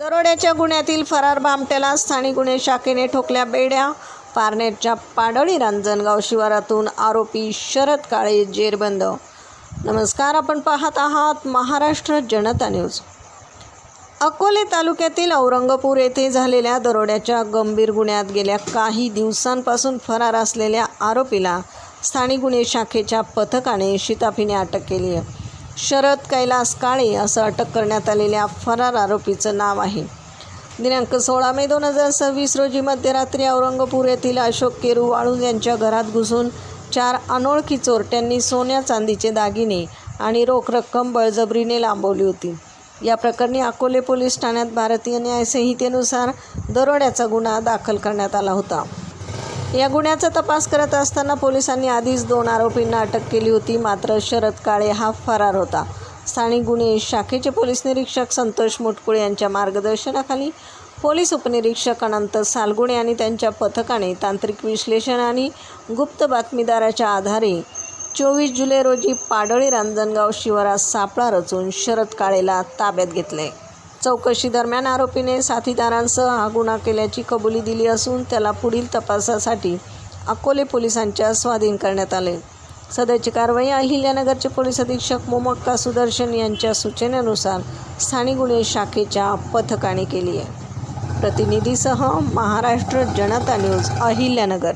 दरोड्याच्या गुन्ह्यातील फरार भामट्याला स्थानिक गुन्हे शाखेने ठोकल्या बेड्या. पारनेरच्या पाडळी रांजणगाव शिवारातून आरोपी शरद काळे जेरबंद. नमस्कार, आपण पाहत आहात महाराष्ट्र जनता न्यूज. अकोले तालुक्यातील औरंगपूर येथे झालेल्या दरोड्याच्या गंभीर गुन्ह्यात गेल्या काही दिवसांपासून फरार असलेल्या आरोपीला स्थानिक गुन्हे शाखेच्या पथकाने शिताफीने अटक केली आहे. शरद कैलास काळे असं अटक करण्यात आलेल्या फरार आरोपीचं नाव आहे. दिनांक 16 मे 2026 रोजी मध्यरात्री औरंगपूर येथील अशोक केरू वाळूंज यांच्या घरात घुसून 4 अनोळखी चोरट्यांनी सोन्या चांदीचे दागिने आणि रोख रक्कम बळजबरीने लांबवली होती. या प्रकरणी अकोले पोलीस ठाण्यात भारतीय न्याय संहितेनुसार दरोड्याचा गुन्हा दाखल करण्यात आला होता. या गुन्ह्याचा तपास करत असताना पोलिसांनी आधीच 2 आरोपींना अटक केली होती. मात्र शरद काळे हा फरार होता. स्थानिक गुन्हे शाखेचे पोलीस निरीक्षक संतोष मुटकुळे यांच्या मार्गदर्शनाखाली पोलीस उपनिरीक्षक अनंत सालगुणे आणि त्यांच्या पथकाने तांत्रिक विश्लेषण आणि गुप्त बातमीदाराच्या आधारे 24 जुलै रोजी पाडळी रांजणगाव शिवारात सापळा रचून शरद काळेला ताब्यात घेतले. चौकशी दरम्यान आरोपीने साथीदारांसह हा गुन्हा केल्याची कबुली दिली असून त्याला पुढील तपासासाठी अकोले पोलिसांच्या स्वाधीन करण्यात आले. सदरची कारवाई अहिल्यानगरचे पोलीस अधीक्षक मोमक्का सुदर्शन यांच्या सूचनेनुसार स्थानिक गुन्हे शाखेच्या पथकाने केली आहे. प्रतिनिधीसह महाराष्ट्र जनता न्यूज, अहिल्यानगर.